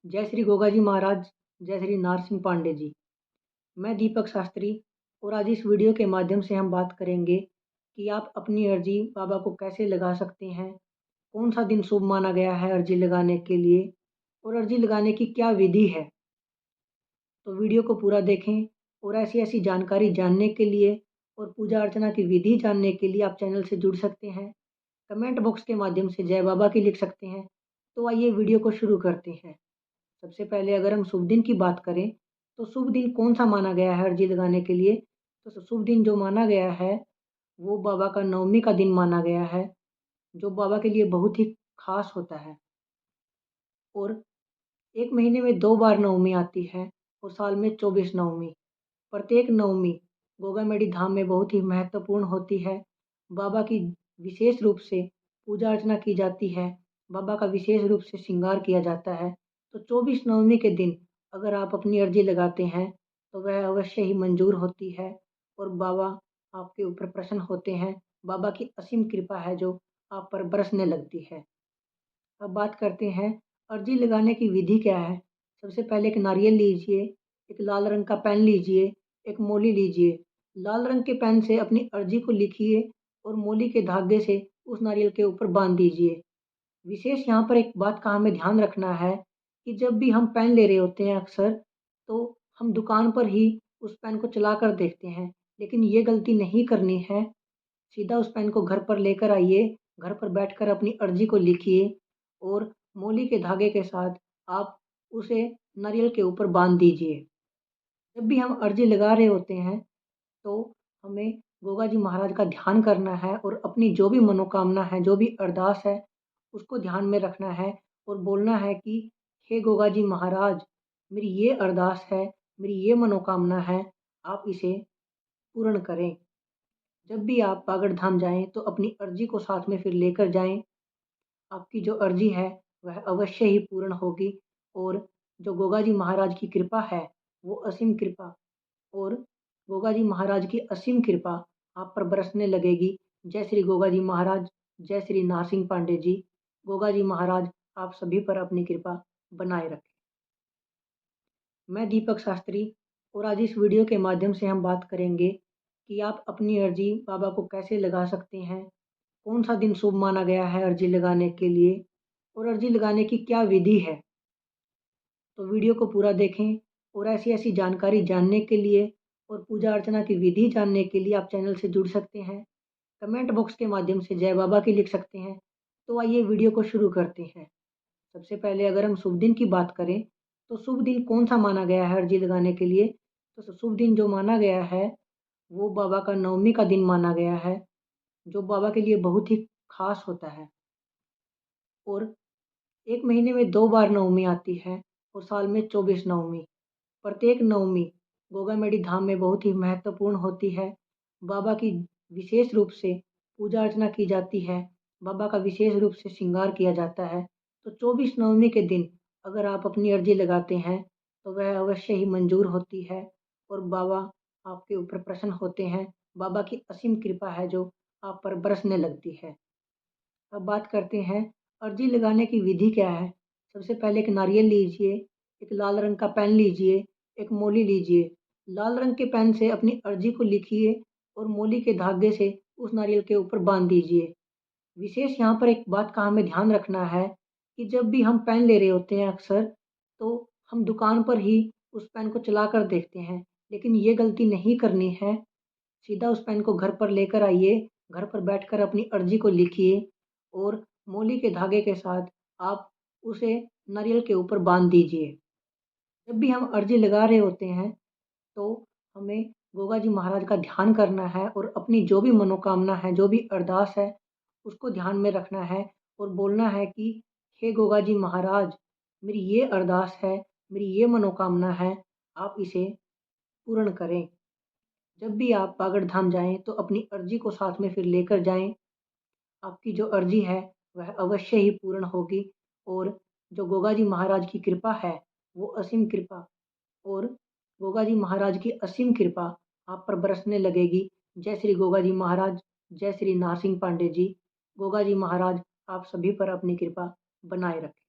जय श्री गोगा जी महाराज, जय श्री नारसिंह पांडे जी। मैं दीपक शास्त्री और आज इस वीडियो के माध्यम से हम बात करेंगे कि आप अपनी अर्जी बाबा को कैसे लगा सकते हैं, कौन सा दिन शुभ माना गया है अर्जी लगाने के लिए और अर्जी लगाने की क्या विधि है। तो वीडियो को पूरा देखें और ऐसी ऐसी जानकारी जानने के लिए और पूजा अर्चना की विधि जानने के लिए आप चैनल से जुड़ सकते हैं। कमेंट बॉक्स के माध्यम से जय बाबा की लिख सकते हैं। तो आइए वीडियो को शुरू करते हैं। सबसे पहले अगर हम शुभ दिन की बात करें तो शुभ दिन कौन सा माना गया है अर्जी लगाने के लिए। तो शुभ दिन जो माना गया है वो बाबा का नवमी का दिन माना गया है, जो बाबा के लिए बहुत ही खास होता है। और एक महीने में 2 बार नवमी आती है और साल में 24 नवमी। प्रत्येक नवमी गोगामेडी धाम में बहुत ही महत्वपूर्ण होती है। बाबा की विशेष रूप से पूजा अर्चना की जाती है, बाबा का विशेष रूप से श्रृंगार किया जाता है। तो 24 नवमी के दिन अगर आप अपनी अर्जी लगाते हैं तो वह अवश्य ही मंजूर होती है और बाबा आपके ऊपर प्रसन्न होते हैं। बाबा की असीम कृपा है जो आप पर बरसने लगती है। अब बात करते हैं अर्जी लगाने की विधि क्या है। सबसे पहले एक नारियल लीजिए, एक लाल रंग का पेन लीजिए, एक मोली लीजिए। लाल रंग के पेन से अपनी अर्जी को लिखिए और मोली के धागे से उस नारियल के ऊपर बांध दीजिए। विशेष यहाँ पर एक बात का हमें ध्यान रखना है कि जब भी हम पेन ले रहे होते हैं अक्सर, तो हम दुकान पर ही उस पेन को चला कर देखते हैं, लेकिन ये गलती नहीं करनी है। सीधा उस पेन को घर पर लेकर आइए, घर पर बैठकर अपनी अर्जी को लिखिए और मोली के धागे के साथ आप उसे नारियल के ऊपर बांध दीजिए। जब भी हम अर्जी लगा रहे होते हैं तो हमें गोगा जी महाराज का ध्यान करना है और अपनी जो भी मनोकामना है, जो भी अरदास है, उसको ध्यान में रखना है और बोलना है कि हे गोगा जी महाराज, मेरी ये अरदास है, मेरी ये मनोकामना है, आप इसे पूर्ण करें। जब भी आप बागड़ धाम जाएँ तो अपनी अर्जी को साथ में फिर लेकर जाएँ। आपकी जो अर्जी है वह अवश्य ही पूर्ण होगी और जो गोगा जी महाराज की कृपा है वो असीम कृपा और गोगा जी महाराज की असीम कृपा आप पर बरसने लगेगी। जय श्री गोगा जी महाराज, जय श्री नारसिंह पांडे जी। गोगा जी महाराज आप सभी पर अपनी कृपा बनाए रखें। मैं दीपक शास्त्री और आज इस वीडियो के माध्यम से हम बात करेंगे कि आप अपनी अर्जी बाबा को कैसे लगा सकते हैं, कौन सा दिन शुभ माना गया है अर्जी लगाने के लिए और अर्जी लगाने की क्या विधि है। तो वीडियो को पूरा देखें और ऐसी ऐसी जानकारी जानने के लिए और पूजा अर्चना की विधि जानने के लिए आप चैनल से जुड़ सकते हैं। कमेंट बॉक्स के माध्यम से जय बाबा की लिख सकते हैं। तो आइए वीडियो को शुरू करते हैं। सबसे पहले अगर हम शुभ दिन की बात करें तो शुभ दिन कौन सा माना गया है अर्जी लगाने के लिए। तो शुभ दिन जो माना गया है वो बाबा का नवमी का दिन माना गया है, जो बाबा के लिए बहुत ही खास होता है। और एक महीने में 2 बार नवमी आती है और साल में 24 नवमी। प्रत्येक नवमी गोगामेडी धाम में बहुत ही महत्वपूर्ण होती है। बाबा की विशेष रूप से पूजा अर्चना की जाती है, बाबा का विशेष रूप से श्रृंगार किया जाता है। तो 24 नवमी के दिन अगर आप अपनी अर्जी लगाते हैं तो वह अवश्य ही मंजूर होती है और बाबा आपके ऊपर प्रसन्न होते हैं। बाबा की असीम कृपा है जो आप पर बरसने लगती है। अब बात करते हैं अर्जी लगाने की विधि क्या है। सबसे पहले एक नारियल लीजिए, एक लाल रंग का पेन लीजिए, एक मोली लीजिए। लाल रंग के पेन से अपनी अर्जी को लिखिए और मोली के धागे से उस नारियल के ऊपर बांध दीजिए। विशेष यहाँ पर एक बात का हमें ध्यान रखना है कि जब भी हम पेन ले रहे होते हैं अक्सर, तो हम दुकान पर ही उस पेन को चला कर देखते हैं, लेकिन ये गलती नहीं करनी है। सीधा उस पेन को घर पर लेकर आइए, घर पर बैठकर अपनी अर्जी को लिखिए और मोली के धागे के साथ आप उसे नारियल के ऊपर बांध दीजिए। जब भी हम अर्जी लगा रहे होते हैं तो हमें गोगा जी महाराज का ध्यान करना है और अपनी जो भी मनोकामना है, जो भी अरदास है, उसको ध्यान में रखना है और बोलना है कि हे गोगा जी महाराज, मेरी ये अरदास है, मेरी ये मनोकामना है, आप इसे पूर्ण करें। जब भी आप बागड़ धाम जाएँ तो अपनी अर्जी को साथ में फिर लेकर जाएँ। आपकी जो अर्जी है वह अवश्य ही पूर्ण होगी और जो गोगा जी महाराज की कृपा है वो असीम कृपा और गोगा जी महाराज की असीम कृपा आप पर बरसने लगेगी। जय श्री गोगा जी महाराज, जय श्री नारसिंह पांडे जी। गोगा जी महाराज आप सभी पर अपनी कृपा बनाए रखें।